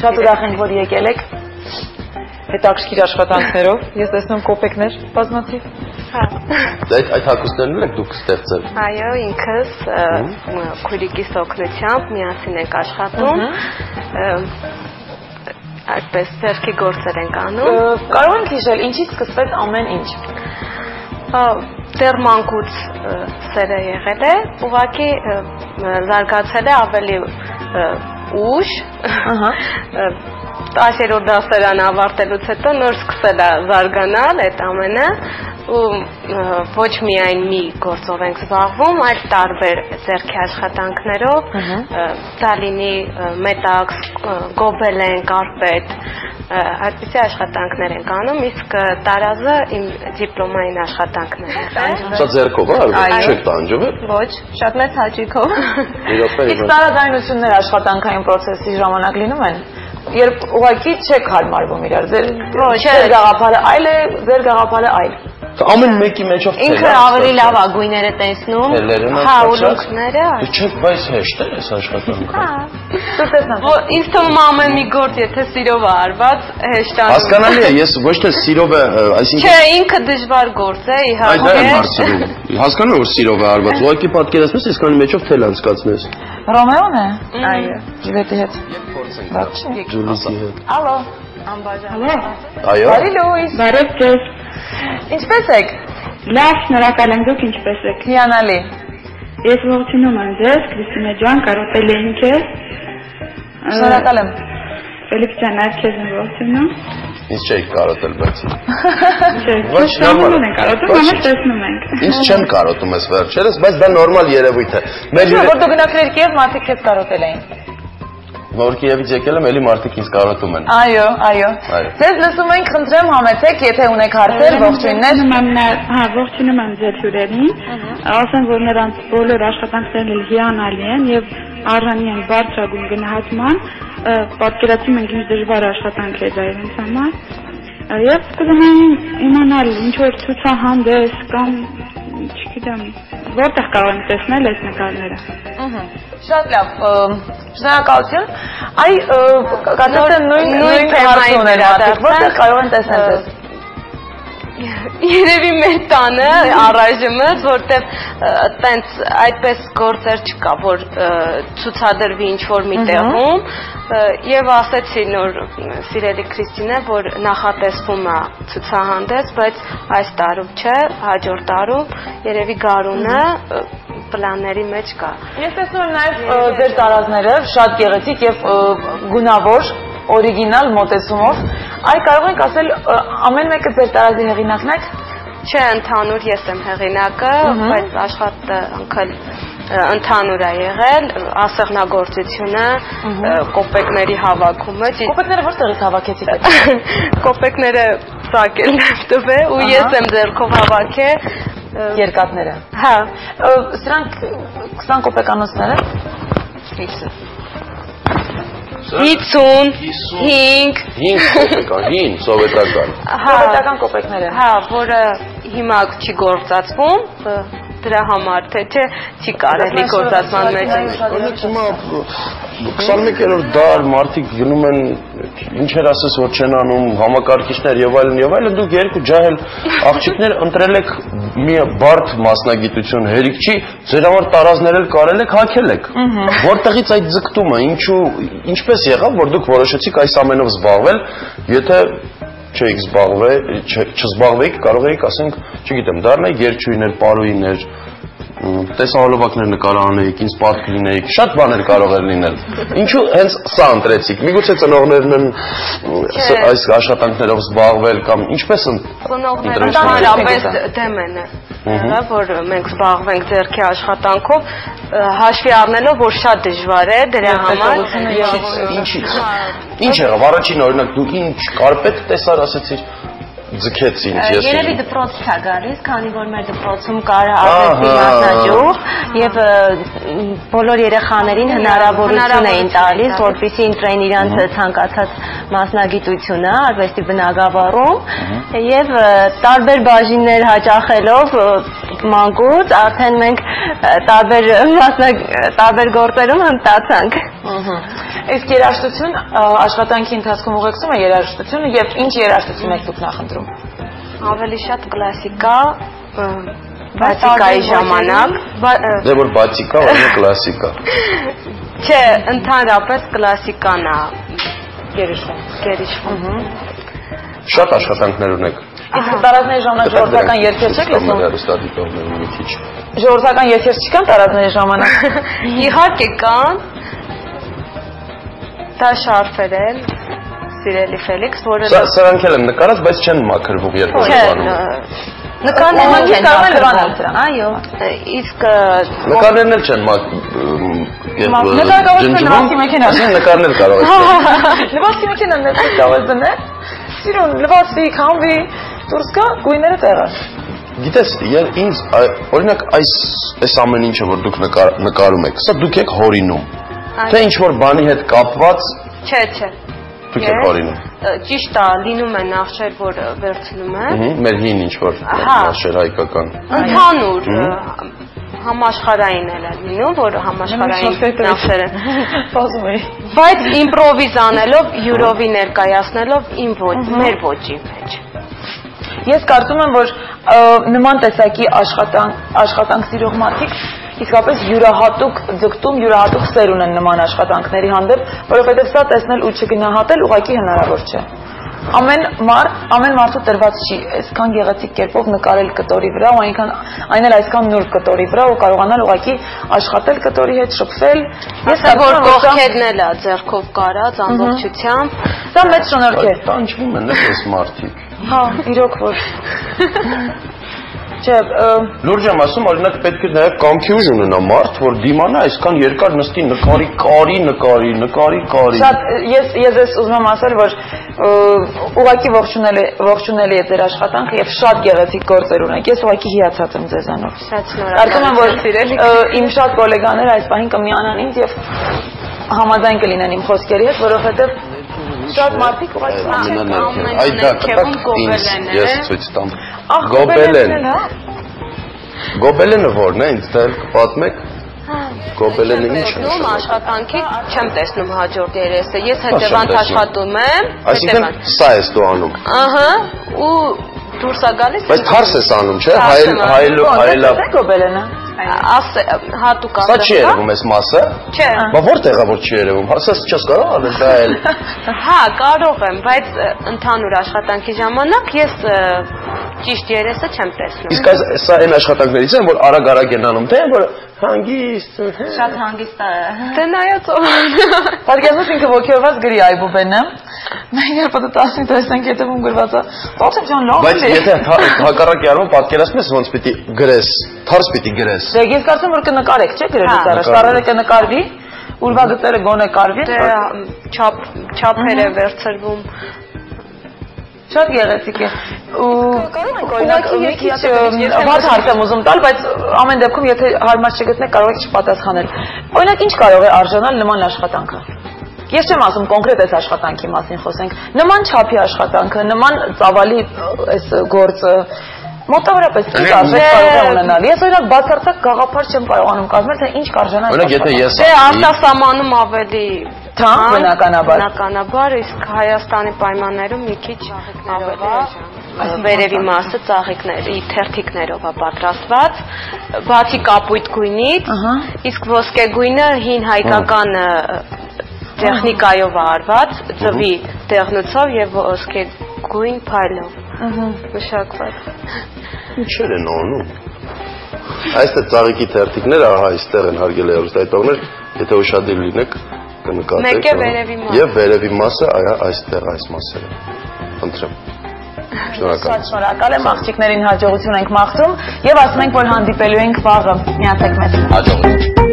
Շատ ուրախ ենք, որ եկել եք հետաքրքիր աշխատանքներով։ Ես տեսնում կոպեկներ բազմաթիվ։ Այդ հագուստներն եք դուք ստեղծել։ Այո, ինքս քույրիկիս օգնությամբ միասին ենք աշխատում։ Այդպես ձեռքի գործեր ենք անում։ Կարող ենք հիշել, ինչից սկսվեց ամեն ինչ։ Դեռ մանկուց սերը եղել է, ուղղակի զարգացել է ավելի ուշ, 10-րդ դասարան ավարտելուց հետո նոր սկսել է զարգանալ այդ ամենը ու ոչ միայն մի գործով ենք զբաղվում, այլ տարբեր ձեռքի աշխատանքներով, դա լինի մետաքս, գոբելեն, կարպետ, այդպիսի աշխատանքներ ենք անում, իսկ տարազը իմ դիպլոմային աշխատանքներ է։ Սա ձեռքով է, չեք տանջում է։ Ոչ, շատ մեծ հաճույքով։ Իսկ տարաձայնություններ աշխատանքային պրոցեսի ժամանակ լինում են, երբ ուղղակի չեք հարմարվում իրար, ձեր գաղափարը այլ է, ձեր գաղափարը այլ։ Ամեն մեկի մեջով ինքը ավելի լավ է գույները տեսնում, հա, ուլունքները։ Չեք, բայց հեշտ է այս աշխատանքը։ Ինձ թվում ամեն մի գործ, եթե սիրով է արված, հեշտ է։ Հասկանալի է, ես ոչ թե սիրով է, այսինքն Չէ, ինքը դժվար գործ է, իհարկե։ Այդ եմ հարցնում։ Հասկանում որ սիրով է արված, ուղղակի պատկերացնես, այսքանի մեջով թել անցկացնես։ Ռոմեոն է։ Այո։ Ջիվետի հետ։ Ջուլիսի հետ։ Ալո։ Անբաժան։ Այո։ Բարի լույս։ Բարև ձեզ։ Ինչպե՞ս եք։ Լավ, շնորհակալ եմ, դուք ինչպե՞ս եք։ Հիանալի։ Ես ողջունում եմ ձեզ, Քրիստինե ջան, կարոտել եմ քեզ։ Շնորհակալ եմ։ Ֆելիքս ջան, այլ քեզ եմ ողջունում։ Ինձ չեք կարոտել, բայց։ Ոչ, նորմալ է կարոտում, ամեն տեսնում ենք։ Ինձ չեմ կարոտում ես վերջերս, բայց դա նորմալ երևույթ է։ Որ դու գնացել Կիև, մարդիկ քեզ կարոտել էին։ Որ Կիևից եկել եմ, էլի մարդիկ ինձ կարոտում են։ Այո, այո։ Ձեզ լսում ենք, խնդրեմ համեցեք, եթե ունեք հարցեր, ողջույններ։ Հա, ողջունում եմ ձեր հյուրերին։ Ասեմ, որ նրանց բոլոր աշխատանքներն հիանալի են եւ արժանի են բարձրագույն գնահատման։ Պատկերացնում ենք ինչ դժվար աշխատանք է դա իրենց համար։ Եվ կուզենայի իմանալ ինչ որ ցուցահանդես կամ չգիտեմ, որտեղ կարող եմ տեսնել այս նկարները։ Շատ լավ, շնորհակալություն։ Այ կարծես նույն թեմային էր ադառնալ, որտեղ կարող են տեսնել ձեզ։ Երևի մեր տանը առայժմս, որտեղ տենց այդպես գործեր չկա, որ ցուցադրվի ինչ-որ մի տեղում, եւ ասեցի նոր սիրելի Քրիստինե, որ նախատեսվում է ցուցահանդես, բայց այս տարում չէ, հաջորդ տարում երևի գարունը պլանների մեջ կա։ Ես տեսնում եմ նաև ձեր տարազները շատ գեղեցիկ եւ գունավոր, օրիգինալ մոտեցումով։ Այ կարող եք ասել ամեն մեկը ձեր տարազի հեղինակն եք։ Չէ, ընդհանուր ես եմ հեղինակը, բայց աշխատանքը ընդհանուր է եղել, ասեղնագործությունը, կոպեկների հավաքումը։ Կոպեկները որտեղից հավաքեցիք։ Կոպեկները սակելն եմ տվել ու ես եմ ձեռքով հավաքել երկաթները։ Հա, սրանք 20 կոպեկանոցներ են։ 55 5 սովետական։ Սովետական կոպեկներ են։ Հա, որը հիմա չի գործածվում, դրա համար թե չէ չի կարելի գործածման մեջ։ Հիմա 21-րդ դար մարդիկ գնում են ինչ էր ասես որ չեն անում համակարգիչներ եւ այլն, դուք երկու ջահել աղջիկներ ընտրել եք մի բարդ մասնագիտություն, հերիք չի, ձեր համար տարազներ էլ կարել եք, հագել եք։ Որտեղից այդ ձգտումը, ինչպես եղավ, որ դուք որոշեցիք այս ամենով զբաղվել, եթե չէիք չզբաղվեիք, կարող էիք, ասենք, չգիտեմ, դառնայիք երգչուհիներ, պարուհիներ, տեսահոլովակներ նկարանեիք, ինձ պատկ լինեիք, շատ բաներ կարող էր լինել։ Ինչու հենց սա ընտրեցիք։ Միգուցե ծնողներն են այս աշխատանքներով զբաղվել կամ ինչպես ծնողները ընդհանրապես դեմ են, որ մենք զբաղվենք ձեռքի աշխատանքով, հաշվի առնելով, որ շատ դժվար է դրա համար։ Ինչ եղավ, առաջին օրինակ դուք ինչ կարպետ տեսար ասեցիր ձգեց ինձ ես։ Երևի դպրոցից է գալիս, քանի որ մեր դպրոցում կար արվեստի մասնաճյուղ եւ բոլոր երեխաներին հնարավորություն էին տալիս, որպեսզի ընտրեն իրանց ցանկացած մասնագիտությունը արվեստի բնագավառում եւ տարբեր բաժիններ հաճախելով մանկուց արդեն մենք տարբեր գործերում հմտացանք։ Իսկ երաժշտություն աշխատանքի ընթացքում ուղեկցում է երաժշտությունը եւ ինչ երաժշտություն եք դուք նախընտրում։ Ավելի շատ կլասիկա, բացիկայի ժամանակ, Դե որ բացիկա, օրինակ կլասիկա։ չէ, ընդհանրապես կլասիկան է Գերիշխում։ գերիշխում։ Շատ աշխատանքներ ունեք։ Իսկ տարածների ժամանակ ժողովրդական երգեր չեք լսում։ Ստատիկողներում մի քիչ։ Ժողովրդական երգեր չկան տարածների ժամանակ։ Իհարկե կան, դա շարֆեր են, սիրելի Ֆելիքս, որը Սրանք էլ են նկարած, բայց չեն մաքրվում երբ որ բանում։ նկարներն չեն լվանել դրան։ այո, իսկ Նկարներն էլ չեն լվացքի մեքենա։ Նկարներ կարող եք։ Լվացքի մեքենան ներքև կարող ես դնել։ Սիրուն, լվացվի, քամվի, դուրս գա, գույները տեղը։ Գիտես, ինձ օրինակ այս ամեն ինչը որ դուք նկարում եք, սա դուք եք հորինում։ Թե ինչ որ բանի հետ կապված, չէ, դուք եք հորինում։ Ճիշտ է, լինում են նախշեր, որ վերցնում են։ Մեր հին ինչ որ նախշեր հայկական։ Ընդհանուր համաշխարհային էլ է լինում, որ համաշխարհային նախշեր են։ Բազում է։ Բայց իմպրովիզ անելով, յուրովի ներկայացնելով մեր ոճի մեջ։ Ես կարծում եմ, որ նման տեսակի աշխատանք սիրող մարդիկ իսկապես յուրահատուկ ձգտում, յուրահատուկ սեր ունեն նման աշխատանքների հանդեպ, որովհետև սա տեսնել ու չգնահատել ուղղակի հնարավոր չէ։ Ամեն մարդու տրված չի այսքան գեղեցիկ կերպով նկարել կտորի վրա, ու այն էլ այսքան նուրբ կտորի վրա ու կարողանալ ուղղակի աշխատել կտորի հետ, շփվել։ Ես որ կողքերն էլ է ձեռքով կարած ամբողջությամբ, սա մեծ շնորհք է։ Տանջվում են այս մարդիկ։ Հա, իրոք որ։ Չէ, լուրջ եմ ասում, օրինակ պետք է նաև կամքի ուժ ունենա մարդ, որ դիմանա այսքան երկար նստի նկարի։ Շատ ես ուզում եմ ասել, որ ուղղակի ողջունելի է ձեր աշխատանքը եւ շատ գեղեցիկ գործեր ունեք։ Ես ուղղակի հիացած եմ ձեզանով։ Շատ Կարծում եմ, որ իմ շատ գոլեգաները այս պահին կմիանան ինձ եւ համաձայն կլինեն իմ խոսքերի հետ, որովհետեւ շատ մարդիկ ուղղակի Այ դա ինձ ես ցույց տամ։ Գոբելենը որն է, ինձ դեռ կպատմեք։ Գոբելենը ինչ է։ Աշխատանքի չեմ տեսնում հաջորդ երեսը։ Ես հետևանք աշխատում եմ։ Այսինքն սա ես դու անում։ Ահա, ու դուրս է գալիս։ Բայց թարս ես անում, չէ՞, հայելա։ Գոբելենը։ Հատուկ Սա չի երևում այս մասը։ Չէ։ Բա որտեղ է որ չի երևում։ Հասած չես կարող անել դա էլ։ Հա, կարող եմ, բայց ընդհանուր աշխատանքի ժամանակ ես ճիշտ երեսը չեմ տեսնում։ Իսկ սա այն աշխատանքներից են, որ արագ են անում, թե որ հանգիստ։ Շատ հանգիստ է։ Դե նայած։ Պատկերացնու ինքը ոգևորված գրի այբուբենը։ Մենք երբ դա տասնի տեսանք հետևում գրված է։ Ո՞նց ջան լավ։ Բայց եթե հակառակի առումով պատկերացնում ես ոնց պիտի գրես, թարս պիտի գրես։ Դե ես կարծում որ կնկարեք, չէ՞ գրելուց առաջ, սարերը կնկարվի, ուրվագծերը գոնե կարվի։ Դե չափեր է վերցրվում։ Շատ գեղեցիկ է։ Կարող ենք օրինակ մի քիչ վատ հարց եմ ուզում տալ, բայց ամեն դեպքում եթե հարմար չգտնեք կարող եք չպատասխանել։ Օրինակ ինչ կարող է արժանալ նման աշխատանքը։ Ես չեմ ասում կոնկրետ այս աշխատանքի մասին խոսենք։ Նման չափի աշխատանքը, նման ծավալի այս գործը մոտավորապես ինչ արժեք կարող է ունենալ։ Ես օրինակ բացարձակ գաղափար չեմ կարողանում կազմել, թե ինչ կարժանա։ Օրինակ եթե ես Դե արտասահմանում ավելի թանկ բնականաբար, իսկ Հայաստանի պայմաններում մի քիչ ավելի վերևի մասը ծաղիկների, թերթիկներով է պատրաստված, բացի կապույտ գույնից, իսկ ոսկե գույնը հին հայկական տեխնիկայով է արված, ձվի դեղնուցով եւ ոսկե գույն փայլով մշակված։ Ինչեր են անում։ Այստեղ ծաղիկի թերթիկները, ահա այստեղ են հարգելի հեռուստայտողներ, եթե ուշադիր լինեք կնկատեք։ Մեկ է վերևի մասը։ Եվ վերևի մասը այստեղ այս մասերը։ Խնդրեմ։ Շատ շնորհակալ եմ, աղջիկներին հաջողություն ենք մաղթում եւ ասում ենք, որ հանդիպելու ենք վաղը։ Միացեք մեզ։ Հաջողություն։